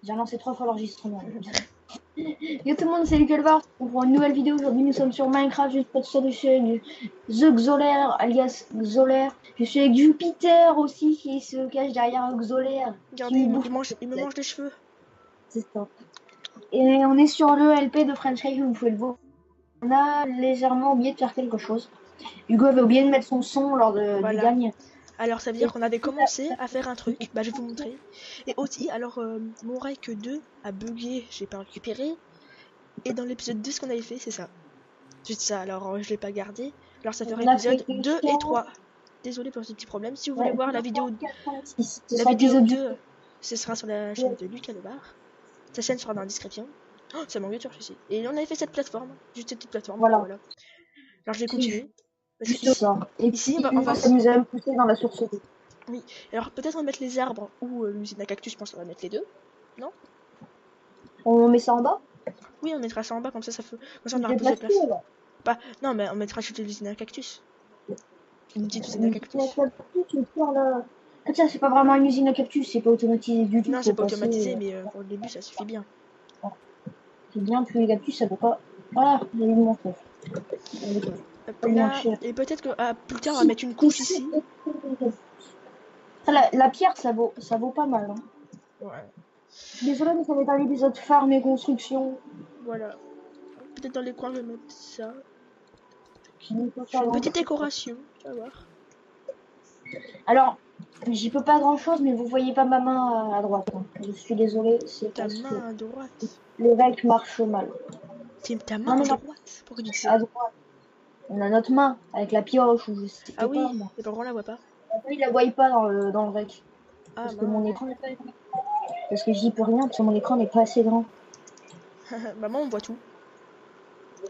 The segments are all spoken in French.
J'ai lancé 3 fois l'enregistrement. Yo tout le monde, c'est Lucalvar. On prend une nouvelle vidéo. Aujourd'hui, nous sommes sur Minecraft. Je suis pas sur du The Xolaire, alias Xolaire. Je suis avec Jupiter aussi qui se cache derrière Xolaire. Regardez, il me mange les cheveux. C'est ça. Et on est sur le LP de French Cake, vous pouvez le voir. On a légèrement oublié de faire quelque chose. Hugo avait oublié de mettre son son lors du dernier. Alors ça veut dire qu'on avait commencé à faire un truc, bah je vais vous montrer. Et aussi, alors mon Rec 2 a bugué, j'ai pas récupéré. Et dans l'épisode 2 ce qu'on avait fait, c'est ça. Juste ça, alors je l'ai pas gardé. Alors ça fera épisode 2 et 3. Désolé pour ce petit problème. Si vous voulez voir la vidéo, la vidéo 2, ce sera sur la chaîne de Lucas Lebar. Sa chaîne sera dans la description. Oh, ça manque de turc ici. Et on avait fait cette plateforme, juste cette petite plateforme. Voilà. Alors je vais continuer. Parce que ici, on va nous a poussé dans la source d'eau. Oui, alors peut-être on va mettre les arbres ou l'usine à cactus, je pense qu'on va mettre les deux. Non? On met ça en bas? Oui, on mettra ça en bas, comme ça comme ça on aura plus de place. Pas... Non, mais on mettra juste l'usine à cactus. Une petite usine à cactus. Ah tiens, c'est pas vraiment une usine à cactus, c'est pas automatisé du tout. Non, c'est pas automatisé, mais pour le début ça suffit bien. C'est bien, puis les cactus ça peut pas. Voilà, j'ai eu mon truc. Et peut-être que plus tard on va mettre une couche ici. La pierre ça vaut pas mal. Hein. Ouais. Désolé, mais ça va être un épisode farm et construction. Voilà. Peut-être dans les coins je vais mettre ça. Je fais une petite décoration, tu vas voir. Alors, j'y peux pas grand chose, mais vous voyez pas ma main à droite. Hein. Je suis désolée, c'est ta main à droite. Les règles marchent mal. C'est ta main à droite? Pourquoi tu dis ça? À droite. On a notre main avec la pioche ou je sais pas. Ah oui, pas, et pourquoi on la voit pas? Il la voit pas dans le rec. Parce que mon écran n'est pas grand. Parce que j'y peux rien, parce que mon écran n'est pas assez grand. Maman, on voit tout.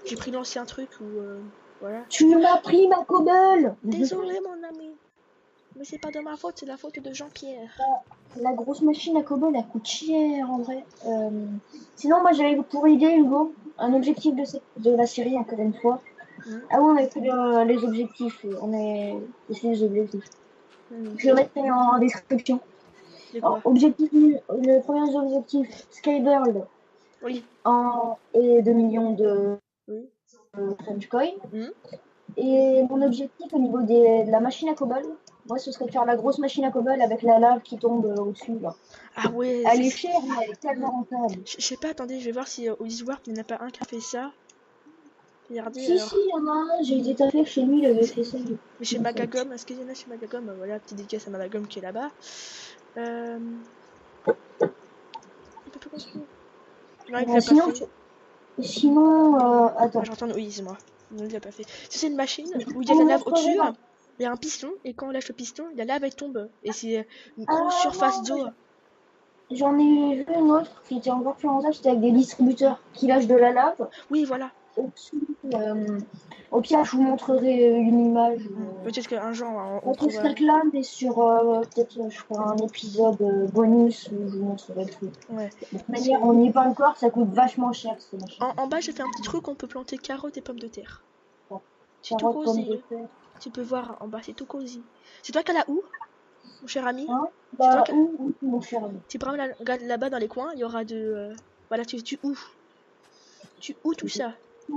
J'ai pris l'ancien truc ou voilà. Tu m'as pris ma cobble. Désolé mon ami. Mais c'est pas de ma faute, c'est la faute de Jean-Pierre. La grosse machine à cobble, elle coûte cher en vrai. Sinon, moi j'avais pour idée, Hugo, un objectif de la série, encore une fois. Ah oui, on a fait les objectifs. On a essayé les objectifs. Je le mettrai en description. Alors, le premier objectif, Skyworld. Oui. Et 2 millions de French Coin. Et mon objectif au niveau de la machine à cobble, moi ce serait de faire la grosse machine à cobble avec la lave qui tombe au-dessus là. Ah ouais. Elle est chère, mais elle est tellement rentable. Je sais pas, attendez, je vais voir si au Discord il n'y en a pas un qui a fait ça. Regardez. Si, il y en a un, j'ai été tapé chez lui, il avait fait ça. Mais chez Magagom, est-ce qu'il y en a chez Magagom? Voilà, petite dédicace à Magagom qui est là-bas. Il peut pas construire. Non, il l'a pas fait. Sinon, attends. J'entends, oui, c'est moi. Non, il l'a pas fait. C'est une machine où il y a de la lave au-dessus. Il y a un piston, et quand on lâche le piston, la lave elle tombe. Et c'est une grosse surface d'eau. J'en ai vu une autre qui était encore plus rentable, c'était avec des distributeurs qui lâchent de la lave. Oui, voilà. Au pire, je vous montrerai une image. Peut-être qu'un jour, on trouvera... mais sur peut-être, je ferai un épisode bonus où je vous montrerai le truc. Ouais. De toute manière, on n'y est pas encore, ça coûte vachement cher. En bas, j'ai fait un petit truc, on peut planter carottes et pommes de terre. C'est tout cosy. Tu peux voir en bas, c'est tout cosy. C'est toi qui as la houe, mon cher ami? Bah, où, mon cher ami? Tu prends là-bas dans les coins, il y aura de... Voilà, tu houes. Tu houes tout ça.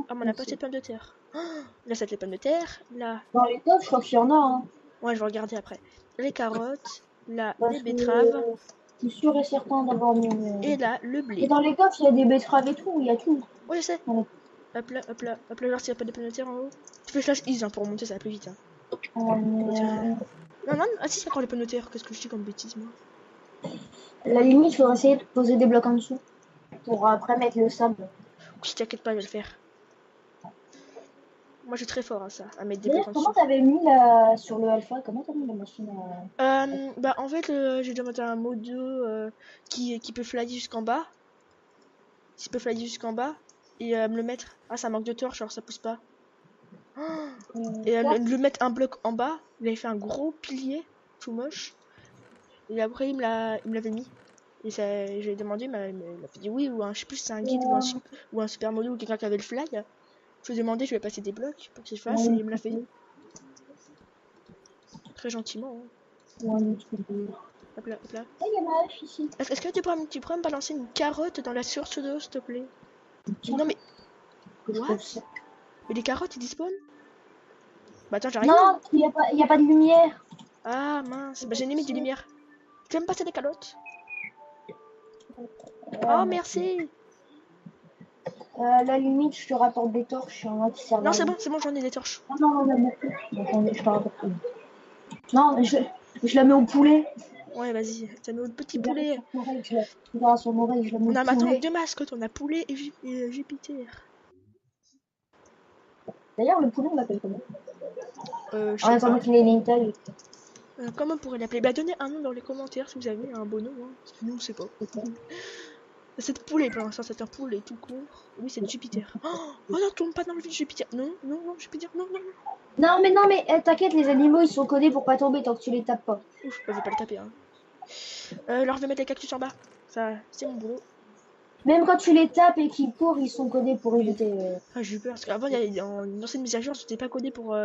Ah, mais on a pas cette pomme de terre. Là, c'est les pommes de terre. Là. Dans les tops, je crois qu'il y en a. Hein. Ouais, je vais regarder après. Les carottes. Là, les betteraves. Je suis sûr et certain d'avoir mis. Et là, le blé. Et dans les tops, il y a des betteraves et tout. Il y a tout. Ouais, je sais. Hop là, hop là. Hop là, voir s'il n'y a pas de pommes de terre en haut. Tu fais slash is hein, pour remonter, ça va plus vite. Hein. Non, ah si, c'est encore les pommes de terre. Qu'est-ce que je dis comme bêtise, moi? La limite, il faudrait essayer de poser des blocs en dessous. Pour après mettre le sable. Oui, t'inquiète pas, je vais le faire. Moi, je suis très fort à ça, à mettre des blocs en dessous. Comment t'avais mis sur le alpha? Comment t'as mis la machine bah, en fait, j'ai déjà monté un modo qui peut flyer jusqu'en bas. S'il peut flyer jusqu'en bas. Et me le mettre. Ah, ça manque de torche, genre ça pousse pas. Et le mettre un bloc en bas. Il avait fait un gros pilier, tout moche. Et après, il me l'avait mis. Et j'ai demandé, il m'a dit oui, ou je sais plus si c'est un guide ou un super modo ou quelqu'un qui avait le fly. Je lui ai demandé, je lui ai passé des blocs pour qu'il fasse et il me l'a fait. Très gentiment. Hein. Hop là, hop là. Ah, il y a ma hache ici. Est-ce que tu pourrais me balancer une carotte dans la source d'eau, s'il te plaît? Non mais, what? Mais les carottes, ils despawnent? Bah attends, j'arrive. Non, il y a pas de lumière. Ah mince, bah j'ai une limite de lumière. Tu veux me passer des carottes? Oh merci. La limite, je te rapporte des torches en mode serveur. Non c'est bon, j'en ai des torches. Non, je te rapporte. Non, je la mets au poulet. Ouais vas-y, t'as notre petit poulet. Sur mon oreille, je la mets On a au maintenant poulet. deux mascottes, on a poulet et, Jupiter. D'ailleurs, le poulet, on l'appelle comment? Je En sais attendant pas. qu'il ait une taille. Comment on pourrait l'appeler? Bah donnez un nom dans les commentaires si vous avez un beau nom, hein. Parce que nous on sait pas. C'est poulet pour l'instant, c'est un poulet tout court. Lui c'est Jupiter. Oh non, tourne pas dans le vide Jupiter. Non, Jupiter, non. Non, mais t'inquiète, les animaux, ils sont codés pour pas tomber tant que tu les tapes pas. Ouf, bah je vais pas le taper hein. Alors je vais mettre les cactus en bas. Ça, c'est mon boulot. Même quand tu les tapes et qu'ils courent, ils sont codés pour éviter. Ah j'ai eu peur parce qu'avant dans une ancienne mise à jour, c'était pas codé pour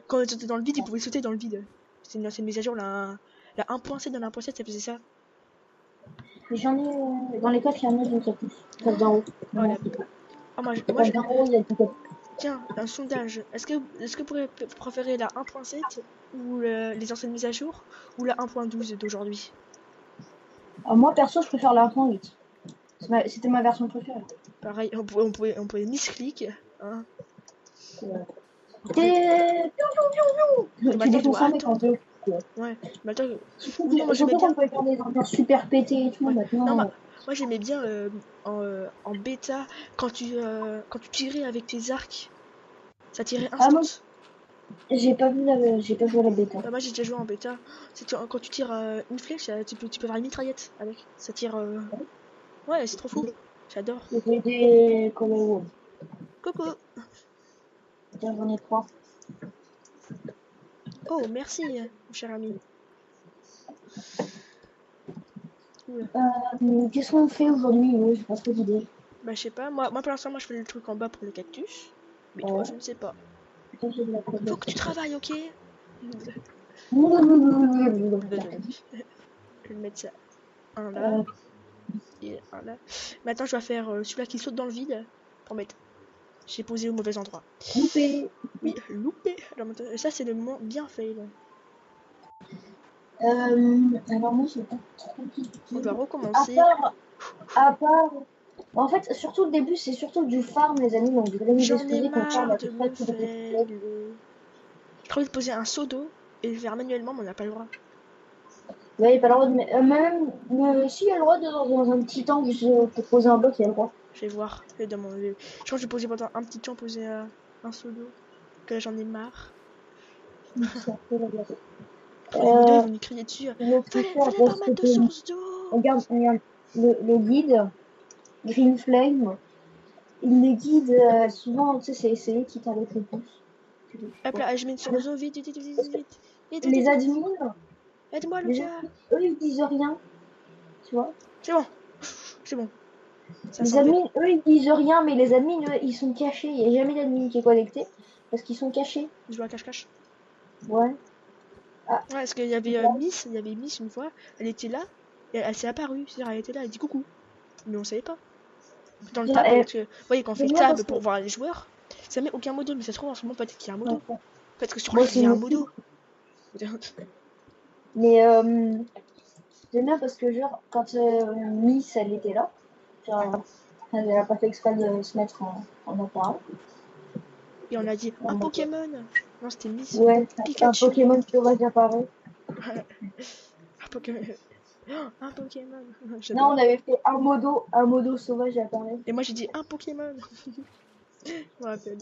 quand ils étaient dans le vide, ils pouvaient sauter dans le vide. C'est une ancienne mise à jour, la 1.7 dans la 1.7 ça faisait ça. J'en ai dans les coffres, il y en a des cactus. Coffre d'en haut. Il y a des cactus. Tiens, un sondage. Est-ce que vous pourriez préférer la 1.7 ou les anciennes mises à jour ou la 1.12 d'aujourd'hui? Moi, perso, je préfère la 1.8. C'était ma version préférée. Pareil, on pouvait misclick. Hein. Tu défonces un mec en deux. Ouais, mais attends. Surtout qu'on pouvait faire des ambiances super pétées et tout. Ouais. Maintenant. Non, moi j'aimais bien en bêta quand tu tirais avec tes arcs. Ça tirait instant. J'ai pas vu la bêta. Moi j'ai déjà joué en bêta. Quand tu tires une flèche, tu peux faire une mitraillette avec. Ça tire. Ouais, c'est trop fou. J'adore. J'ai des Coucou. Tiens, j'en ai 3. Oh, merci, mon cher ami. Qu'est-ce qu'on fait aujourd'hui? J'ai pas trop d'idées. Bah, je sais pas. Moi, pour l'instant, je fais le truc en bas pour le cactus. Mais toi, je ne sais pas. Faut que tu travailles, ok? Je vais mettre ça un là et un là. Maintenant, je vais faire celui-là qui saute dans le vide pour mettre. J'ai posé au mauvais endroit. Loupé. Oui, loupé. Alors, ça, c'est le moment bien fail. Alors, moi, c'est pas trop difficile. On va recommencer. À part. En fait, surtout le début, c'est surtout du farm, les amis. Donc, j'en ai marre de me faire. J'ai trop envie de poser un seau d'eau et le faire manuellement, mais on n'a pas le droit. Ouais, pas le droit de mettre. Même si, il y a le droit de dans un petit temps, pour poser un bloc, il y a le droit. Je vais voir. Je crois que je vais poser pendant un petit temps, poser un seau d'eau. Que là, j'en ai marre. Les modos, ils vont nous crier dessus. Fallait pas mettre de source d'eau. Regarde, le guide, Green Flame, il les guide souvent, tu sais, c'est eux qui t'arrêtent le plus. Hop là, je mets une source d'eau, vite. Les admins, aide-moi, Lucas. Eux, ils disent rien. Tu vois? C'est bon. Les admins, eux, ils disent rien, mais les admins, eux, ils sont cachés. Il n'y a jamais d'admin qui est connecté parce qu'ils sont cachés. Je joue à cache-cache. Ouais. Ah. Ouais, parce qu'il y avait Miss une fois, elle était là, et elle s'est apparue, c'est-à-dire elle était là, elle dit coucou. Mais on savait pas. Dans le tab, vous voyez, quand on fait le tab pour voir les joueurs, ça met aucun modo, mais ça se trouve en ce moment peut-être qu'il y a un modo. Peut-être que sur il y a un modo. Mais j'aime bien parce que genre quand Miss elle était là, genre, elle a pas fait exprès de se mettre en appareil. Et on a dit un Pokémon. Non, c'était Miss. Ouais, Pikachu. Un Pokémon sauvage apparaît. Un Pokémon. Un Pokémon. Non, on avait fait un modo sauvage apparaît. Et moi j'ai dit un Pokémon. Je me rappelle.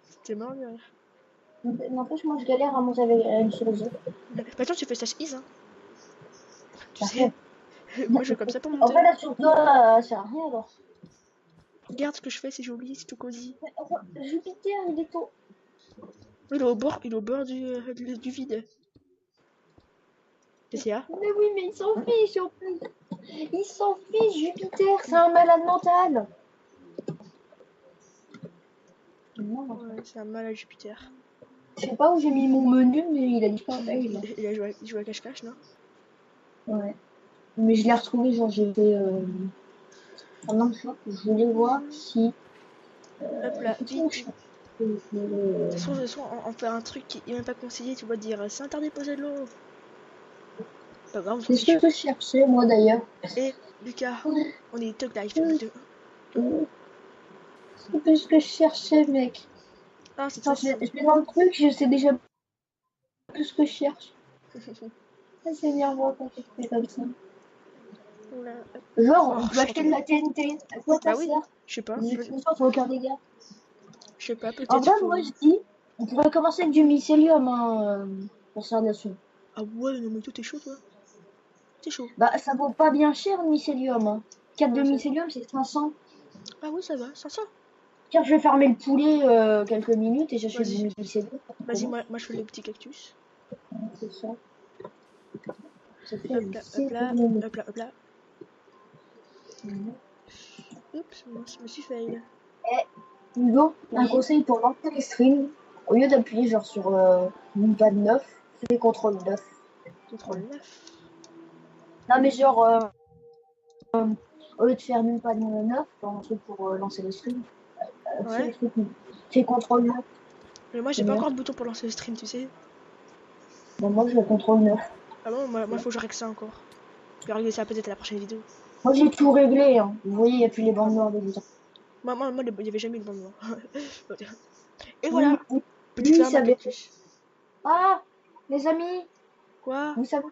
C'était marrant de rire. N'empêche, moi je galère à monter avec une souris. Maintenant tu fais slash is, hein. Tu sais. Moi je fais comme ça pour monter. En fait, là sur toi, ça sert à rien alors. Regarde ce que je fais si j'oublie, c'est tout cosy. Jupiter, il est tôt. Il est au bord du vide. PCA. Mais oui, mais il s'en fiche en plus. Il s'en fiche, Jupiter, c'est un malade mental. Ouais, c'est un malade Jupiter. Je sais pas où j'ai mis mon menu, mais il a disparu. Il a joué à cache-cache, non? Ouais. Mais je l'ai retrouvé, genre j'étais en un shop. Je voulais voir si. Hop là, C'est trop vite, chiant. vite. De toute façon, on fait un truc qui est même pas conseillé, tu vas dire c'est interdit de poser de l'eau. Pas grave, on s'en C'est ce fiche. que je cherchais, moi d'ailleurs. Et Lucas, on est Tug Life. C'est ce que je cherchais, mec. Ah, c'est Enfin, ça. je vais dans le truc, je sais déjà plus ce que je cherche. Ça, c'est énervant quand tu fais comme ça. Oula. Genre, Oh, on je peut suis acheter de retombée. la TNT. À quoi ça Bah oui, sert? je sais pas. Les explosions font aucun dégât. Je sais pas, En peut-être il vrai, faut. moi je dis, on pourrait commencer avec du mycélium pour faire de la soupe. Ah ouais, non mais toi t'es chaud toi. T'es chaud. Bah, ça vaut pas bien cher le mycélium. Hein. 4 de Ouais, mycélium, c'est 500. ah oui, ça va, 500. Tiens, je vais fermer le poulet quelques minutes et j'achète Vas-y, du mycélium. vas-y, moi je fais le petit cactus. C'est ça. Ça fait Hop du là, hop là, célium. hop là, hop là. Oups, moi je me suis fail. Hugo, un Oui, conseil pour lancer les streams. Au lieu d'appuyer genre sur numpad 9, fais contrôle 9. contrôle 9. Non mais genre, au lieu de faire numpad 9, un truc pour lancer le stream, fais Ouais. le truc, fais contrôle 9. Mais moi j'ai C'est pas mieux. encore le bouton pour lancer le stream, tu sais. Bon, moi je le contrôle 9. Ah bon, moi faut que je règle ça encore. Je vais régler ça peut-être à la prochaine vidéo. Moi j'ai tout réglé. Hein. Vous voyez, il n'y a plus les Ah bandes bon. noires de boutons. Il y avait jamais eu de bande noire. Et Oui, voilà, oui, petite oui, ferme ça à avait. cactus. Ah, les amis, Quoi? vous savez,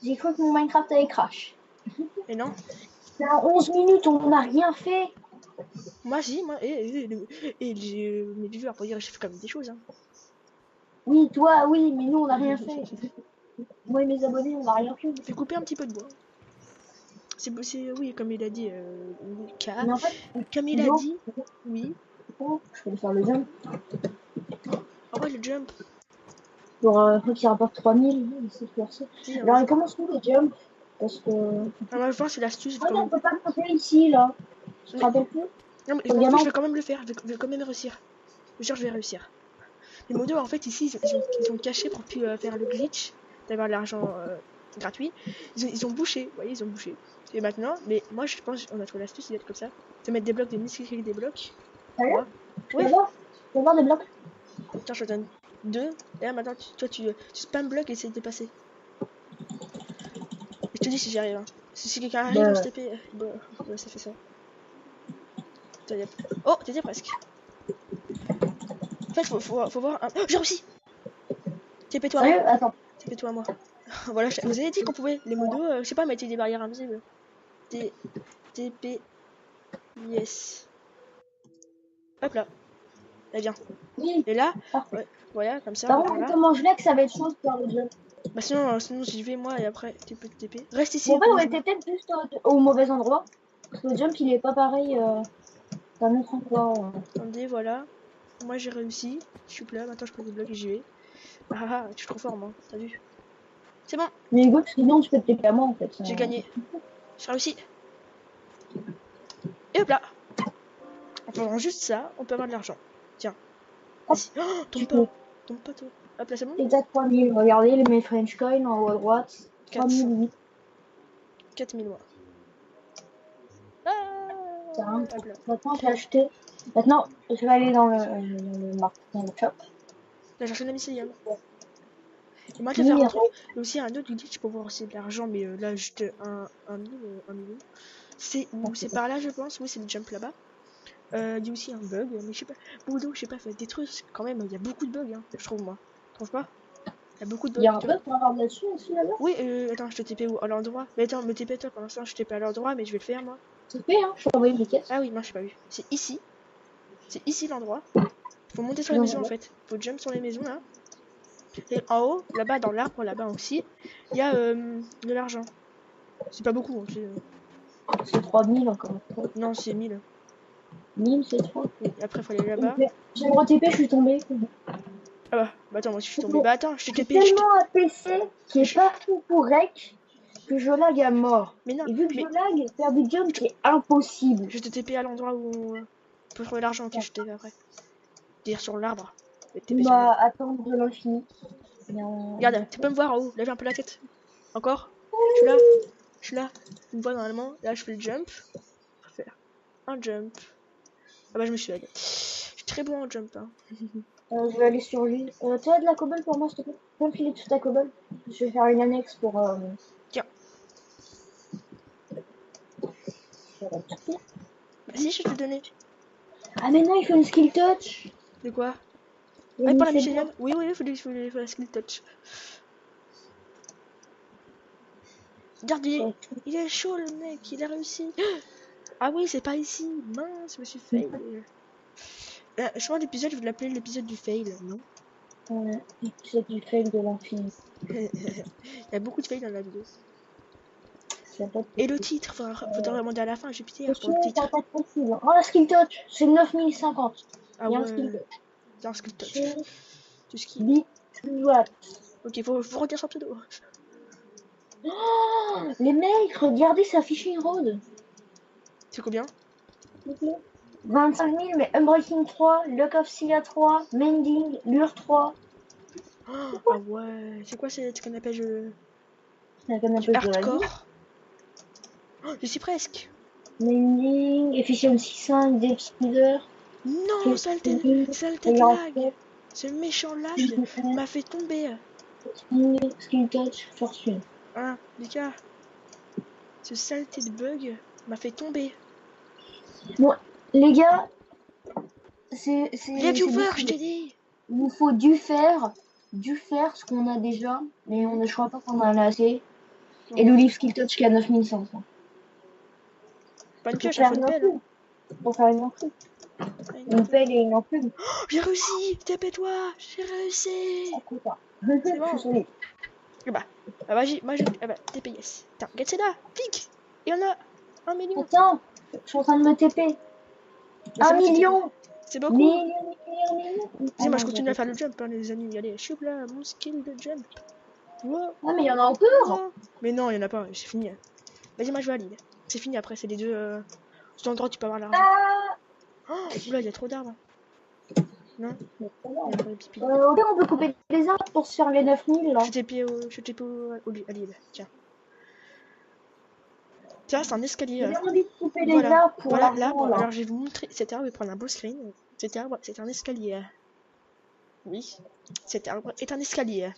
j'ai cru que mon Minecraft avait crash. Et non? C'est à 11 minutes, on n'a rien fait. Moi si, moi, et j'ai mes viewers pour dire j'ai fait quand même des choses. Hein. Oui, toi, oui, mais nous, on n'a rien fait. Moi et mes abonnés, on n'a rien fait. J'ai coupé un petit peu de bois. Oui, comme il a dit, Lucas. Mais en fait, Comme il a Hugo, dit, oui. je peux faire le jump. Ah ouais, le jump. Pour un truc qui rapporte 3000, c'est forcé. Si, on va Alors, il faire. commence où le jump? Parce que. Ah, moi, je pense que c'est l'astuce. Ah non, on peut pas monter ici, là. Tu te Mais, rappelles plus? non, mais je Faut m'en bien fous, je en- vais quand même le faire. Je vais quand même réussir. Je jure, je vais réussir. Les modos, en fait, ici, ils ont caché pour plus faire le glitch d'avoir de l'argent gratuit. Ils ont bouché, vous voyez, ils ont bouché. Et maintenant, mais moi, je pense qu'on a trouvé l'astuce, il va être comme ça. De mettre des blocs, des multiplier des blocs. Sérieux? Moi. Tu Oui, peux voir? Tu peux voir des blocs? tiens, je te donne deux. Et là, maintenant, toi, tu spam bloc et essaie de passer. Et je te dis si j'y arrive. Hein. Si quelqu'un arrive, on se Bah, TP. Bon, ouais, ça fait ça. Oh, t'étais presque. En fait, faut voir un. Oh, j'ai réussi! TP-toi à moi. sérieux? Attends. TP-toi à moi. Voilà, vous avez dit qu'on pouvait, les modos, je sais pas, mettre des barrières invisibles. TP. Yes. Hop là. Elle vient. Oui, Et là, parfait. ouais, voilà, comme ça, Par on va par contre, là. comment je l'ai que ça va être chaud de faire le jump? Bah sinon j'y vais moi et après TP. Reste Bon, ici, en fait, on bouge. était peut-être juste au mauvais endroit. Parce que le jump, il est pas pareil d'un autre endroit. Attendez, voilà. Moi j'ai réussi. Je suis là, maintenant je prends des blocs et j'y vais. Ah, je suis trop fort moi, t'as vu? C'est bon, Mais Hugo, sinon, tu peux te TP à moi, en fait. j'ai gagné. J'ai réussi. Et hop là. En faisant juste ça, on peut avoir de l'argent. Tiens, Hop, vas-y. Oh, tu tombe peux. pas. Tombe pas toi. Hop là, c'est bon? Exact 3000. Regardez mes French coins en haut à droite. 400. 3008. 4000 mois. Tiens, Hop là. maintenant, j'ai acheté. Maintenant, je vais aller dans le shop. Là, j'ai acheté un mycélium. Et moi, je vais faire un truc. Numéro. Il y a aussi un autre glitch pour voir aussi de l'argent, mais là, juste un million. C'est où? C'est par là, je pense. Oui, c'est le jump là-bas. Il y a aussi un bug, mais je sais pas. Boulot, je sais pas, fait des trucs. Quand même, il y a beaucoup de bugs, hein, je trouve, moi. Tu trouves pas? Il y a beaucoup de Il y a bugs, un tu vois. truc pour avoir là-dessus aussi, là-bas. Oui, attends, je te TP où? À l'endroit. Mais attends, me TP toi pour l'instant, je TP à l'endroit, mais je vais le faire, moi. C'est fait, hein. Je t'ai envoyé une quête. Ah oui, non, je sais pas vu. C'est ici. C'est ici l'endroit. Faut monter sur les Non, maisons, en non, fait. Faut jump sur les maisons, là. Et en haut, là-bas, dans l'arbre, là-bas aussi, il y a de l'argent. C'est pas beaucoup, hein, c'est 3000 encore. non, c'est 1000. 1000, c'est trop. Oui, après, faut aller là-bas. J'ai le TP, je suis tombée. Ah bah attends, moi aussi, je suis tombé. Bah attends, je t'ai J'ai TP, tellement un PC qui est pas tout pour rec que je lag à mort. Mais non, Et vu que je mais lag, faire des jumps, c'est impossible. je te TP à l'endroit où on peut trouver l'argent, ok, je TP après. Dire sur l'arbre. Je vais te TP sur Bah, l'arbre. attendre de l'infini. Regarde, tu peux me voir en haut, lève un peu la tête. Encore? suis là. Je suis là. Tu me vois normalement. Là, je fais le jump. Je vais faire un jump. Ah bah, je me suis aidé. Je suis très bon en jump. Hein. Je vais aller sur lui. Tu as de la cobble pour moi, s'il te plaît? Tu peux me filer toute ta cobble? Je vais faire une annexe pour... Tiens. pour la petite. Bah, si, je te donnais. Ah mais non, il faut une skill touch. De quoi? Il y a Ah, une pas la mise à Michelin. jour. Oui, il faut la skill touch. Regarde, il est chaud le mec, il a réussi. Ah oui, c'est pas ici. Mince, je me suis fail. Je crois l'épisode, je vais l'appeler l'épisode du fail, non? C'est du fail de l'infini. Il y a beaucoup de fail dans la vidéo. Ça va pas Et le titre, faudra demander à la fin, j'ai pitié être pour le possible, ça titre. va pas être possible. Oh, la skill touch, c'est 9050. Ah Il y a un skill ouais, touch. c'est un skill touch. Chez Tu skis. Bit What? Ok, faut redire son pseudo. Oh, les mecs, regardez sa fishing road. C'est combien? 25 000, mais Unbreaking 3, Luck of Scylla 3, Mending, Lure 3. Ah ouais, c'est quoi ce qu'on appelle C'est un canapé de la vie. hardcore? Oh, je suis presque. Mending, Efficiency 5, Deep Speeder. Non, saleté de lag. Ce méchant lag m'a fait tomber. Skill touch, fortune. Hein, Lucas, ce saleté de bug m'a fait tomber. Bon, les gars, c'est Les viewers, je décidé. t'ai dit. Il nous faut du faire ce qu'on a déjà, mais je crois pas qu'on en a assez. Et le livre Skill Touch qui a 9500. Pas une pioche, il faut une pelle. Pour faire une enclume. Une pelle et une enclume. Oh, j'ai réussi, tapez-toi, j'ai réussi. Ça coûte pas. C'est bon. Je suis solide. Ah bah, vas-y, moi je. Ah bah, TPS. Tiens, regarde, c'est là, clique. Il y en a 1 million. Attends, je suis en train de me TP. Mais 1 million. C'est beaucoup. Million. Vas-y, moi je continue à faire le jump, hein, les amis. Allez, je suis là, mon skill de jump. Wow. Ah, mais il y en a encore. Non. Mais non, il y en a pas, c'est fini. Vas-y, moi je vais à l'île. C'est fini après, c'est les deux. Cet endroit, tu peux avoir l'argent. Ah. Oh, oula, il y a trop d'arbres. Non, il y a trop de pipi. Ok, on peut couper les arbres pour se faire les 9000 là. Je t'ai à l'île, tiens. Tiens, c'est un escalier. J'ai envie de couper les Voilà, arbres pour voilà l'argent l'arbre. là. Alors je vais vous montrer. Cet arbre, je vais prendre un beau screen. Cet arbre, c'est un escalier. Oui, cet arbre est un escalier.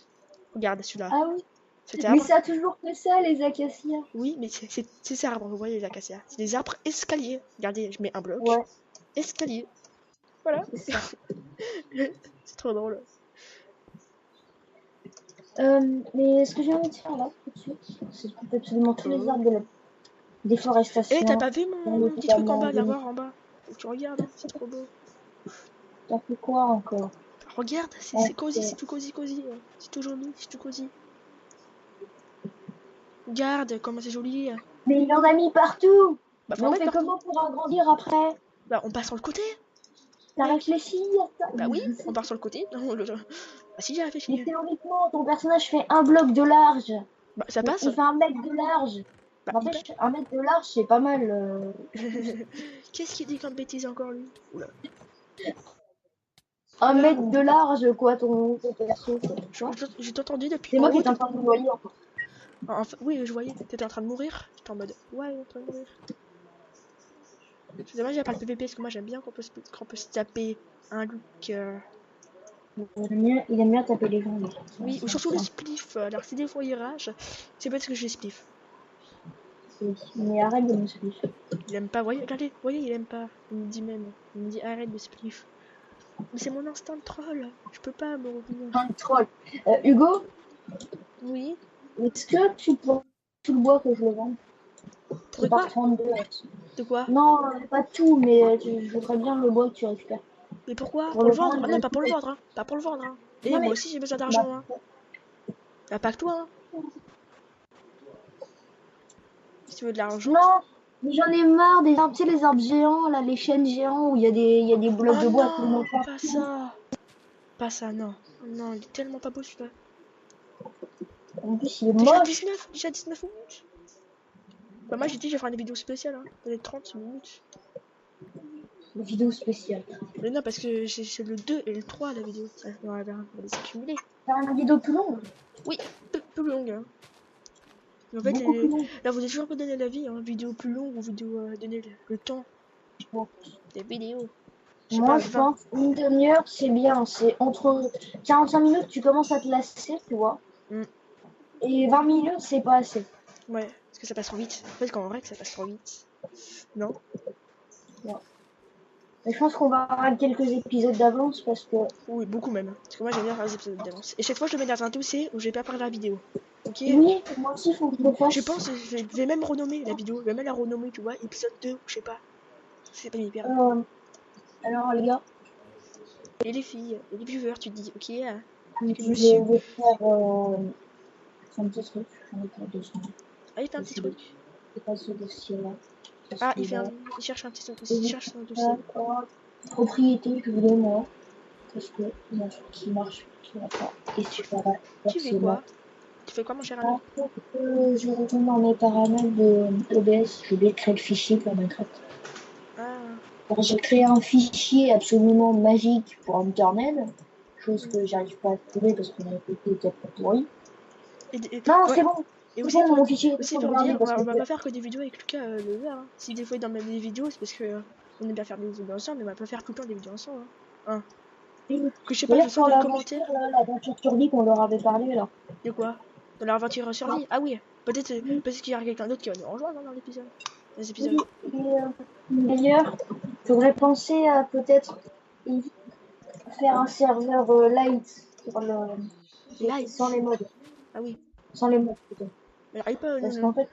Regarde celui-là. Ah oui. Cet arbre. Mais ça a toujours fait ça, les acacias. Oui, mais c'est ces arbres, vous voyez les acacias. C'est des arbres escaliers. Regardez, je mets un bloc. Ouais. Escalier. Voilà. C'est ça. C'est trop drôle. Mais ce que j'ai envie de faire là, tout de suite, c'est de couper absolument tous les arbres de la déforestation. Eh, t'as pas vu mon petit truc en bas, viens voir en bas. Faut que tu regardes, hein, c'est trop beau. T'as fait quoi encore? Regarde, c'est cosy, c'est tout cosy. C'est tout joli, c'est tout cosy. Regarde comment c'est joli. Mais il en a mis partout. Bah, Mais on fait comment pour agrandir après? Bah, on passe sur le côté. T'as réfléchi à ça? Bah oui, on part sur le côté. Bah si, j'ai réfléchi. Mais théoriquement, ton personnage fait 1 bloc de large. Bah, ça passe. Il fait 1 mètre de large. Bah, N'empêche, 1 mètre de large, c'est pas mal. Qu'est-ce qu'il dit comme bêtise encore, lui? Oula. 1 mètre de large, quoi, ton perso. J'ai entendu depuis. C'est moi qui est en train de me noyer encore. Enfin, oui, je voyais, t'étais en train de mourir. J'étais en mode, ouais, en train de mourir. C'est dommage, il n'y a pas le PVP parce que moi j'aime bien qu'on peut se taper un look. Il aime bien taper les gens. Oui, ou surtout le spliff. Alors, si des fois il rage, c'est parce que j'ai spliff. Mais arrête de me spliff. Il aime pas, regardez, il aime pas. Il me dit même, il me dit arrête de spliff. Mais c'est mon instinct de troll, je peux pas me revenir. Un troll. Hugo? Oui. Est-ce que tu prends tout le bois que je le vends? De quoi? 32. De quoi? Non, pas tout, mais je voudrais bien le bois que tu récupères. Mais pourquoi? Pour le vendre? Ah non, pas pour le vendre, hein. Pas pour le vendre, hein. Et moi aussi j'ai besoin d'argent, hein. Bah, pas que toi, hein. Si tu veux de l'argent. Non, mais j'en ai marre des arbres, tu sais, les arbres géants, là, les chênes géants où il y a des blocs de bois. Non, pas ça. Pas ça, non. Non, il est tellement pas beau celui-là. En plus, il est Déjà moche. 19 minutes. Bah, moi j'ai dit je vais faire une vidéo spéciale, hein. Peut-être 30 minutes. Une vidéo spéciale. Mais non, parce que c'est le 2 et le 3 la vidéo. Ça va les accumuler. Faire une vidéo plus longue? Oui, plus longue. Hein. Mais en fait, beaucoup plus long. là, vous avez toujours pas donné l'avis, hein. Vidéo plus longue ou vidéo donner le temps Bon. des vidéos. Je sais Moi, pas, je 20. pense une demi-heure, c'est bien. C'est entre 45 minutes, tu commences à te lasser, tu vois. Mm. Et 20 minutes, c'est pas assez. Ouais, parce que ça passe trop vite. En fait, quand en vrai, que ça passe trop vite. Non? Ouais. Mais je pense qu'on va avoir quelques épisodes d'avance parce que Oui, beaucoup même. Parce que moi, j'aime bien faire des épisodes d'avance. Et chaque fois, je le mets dans un dossier où je vais pas parler de la vidéo. Ok? oui, moi aussi, il faut que je le Je fasse. pense, je vais même renommer la vidéo. Je vais même la renommer, tu vois, épisode 2 ou je sais pas. C'est pas hyper. Euh, alors, les gars, Et les filles, et les viewers, tu te dis, ok, que je monsieur. vais faire un petit truc. J'en ai pour 2 secondes. Ah, il fait un Je petit sais pas, truc. c'est pas ce dossier-là. C'est Ah, il celui-là. cherche un petit Et il je cherche son vais dossier. faire propriété, je voulais moi. Parce que il y a un truc qui marche, qui va pas. Et je vais Tu fais forcément. quoi? Tu fais quoi, mon cher ami? Après, je retourne dans mes paramètres de OBS. J'ai oublié de créer le fichier pour Minecraft. Ah. Alors, j'ai créé un fichier absolument magique pour Internet, chose Mm. que j'arrive pas à trouver parce que mon PC est peut-être pas pourri. Non, Ouais. c'est bon, Et c'est aussi bon, pour, mon fichier est aussi pour sauvegardé dire, parce que on va pas faire que des vidéos avec Lucas le vert. Hein. Si des fois il dans même des vidéos, c'est parce que on aime bien faire des vidéos ensemble, mais on va pas faire tout le temps des vidéos ensemble. Hein. Que je sais pas, je d'ailleurs, sors pour des l'aventure, commentaires. là, l'aventure survie qu'on leur avait parlé, là. De quoi? Dans l'aventure Ah, survie. Ah oui, peut-être oui, qu'il y aura quelqu'un d'autre qui va nous rejoindre dans l'épisode. Les épisodes. oui. Et d'ailleurs, il faudrait penser à peut-être faire un serveur light sur sans Light. les modes. Ah oui. Sans les modes, plutôt. Alors il peut Parce qu'en fait,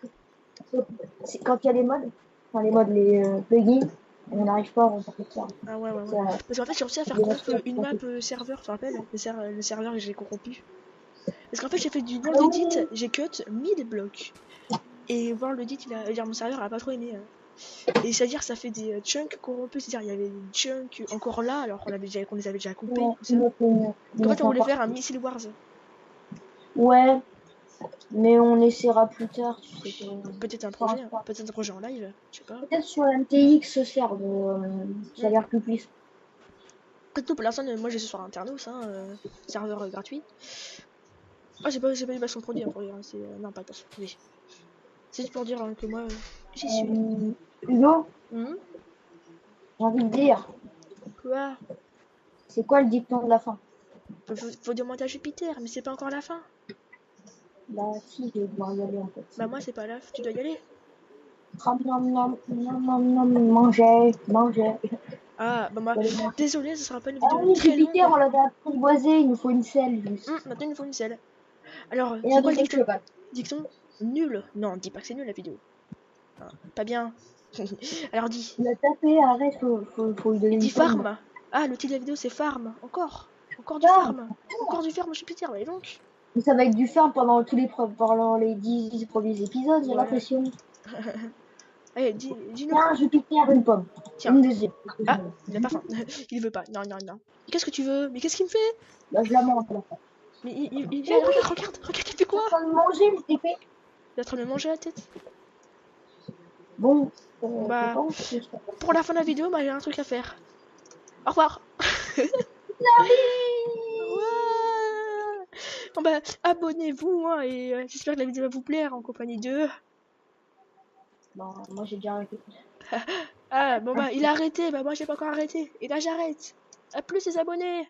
quand il y a les modes, enfin les modes, les plugins, on n'arrive pas à remporter ça. Ah ouais, ouais, ouais. Ça- Parce qu'en fait, j'ai réussi à faire des conf machines, une ça map fait- serveur, tu te rappelles? Le serveur que j'ai corrompu. Parce qu'en fait, j'ai fait du Ah world edit, oui, j'ai cut 1000 blocs. Et world edit, dire mon serveur a pas trop aimé. Hein. Et c'est-à-dire, ça fait des chunks corrompus. C'est-à-dire, il y avait des chunks encore là, alors qu'on les avait déjà coupés, ouais, tout ça. ils Donc en me fait, on font voulait faire un partout. Missile Wars. Ouais, mais on essaiera plus tard, tu sais que. Peut-être un Pour projet, hein. l'instant. Peut-être un projet en live, je sais pas. Peut-être sur MTX ce serve, ça a Hmm. l'air plus plus. Peut-être tout pour l'instant, moi j'ai ce soir Internos, hein, serveur gratuit. Ah, j'ai pas eu son produit hein, pour dire, hein, c'est. Non, pas attention. Oui. C'est juste pour dire hein, que moi, j'y suis. Hugo, Hmm. j'ai envie de dire, Quoi? c'est quoi le dicton de la fin? Faut demander à Jupiter, mais c'est pas encore la fin. Bah si, je vais devoir y aller en fait. Bah, moi c'est pas la fin, tu dois y aller. Nom, nom, nom, nom, nom, nom, manger, manger. Ah, bah, moi, désolé, ce sera pas une Ah vidéo oui, très Jupiter, longue. on l'avait apprivoisé, il nous faut une selle juste. Maintenant, il nous faut une selle. Alors, Et c'est un quoi le deuxième dicton? cheval. Dicton nul. Non, dis pas que c'est nul la vidéo. Ah, pas bien. Alors dis. Il a tapé, arrête, faut lui donner Dis une pomme. farm. Ah, le titre de la vidéo c'est farm. Encore. Encore du Ferme. farm. Encore du farm Jupiter, mais donc. Mais ça va être du ferme pendant les 10 premiers épisodes, j'ai Ouais. l'impression. Allez, dis-nous. Tiens, Jupiter, une pomme. Tiens. Une deuxième. Ah, il a pas faim. Il veut pas. Non, non, non. Qu'est-ce que tu veux? Mais qu'est-ce qu'il me fait? Bah, je la mange à la fin. Mais il Mais oui, regarde, il fait je suis quoi? en train de manger le TP. Il est en train de me manger la tête. Bon, je Bah, pense que ça va pour la fin de la passer. vidéo, bah, j'ai un truc à faire. Au revoir. Salut. Ouais. Bon bah, abonnez-vous hein, et j'espère que la vidéo va vous plaire en compagnie de... Bon, moi j'ai déjà arrêté. Ah bon bah, il a arrêté, bah moi j'ai pas encore arrêté. Et là j'arrête. À plus les abonnés.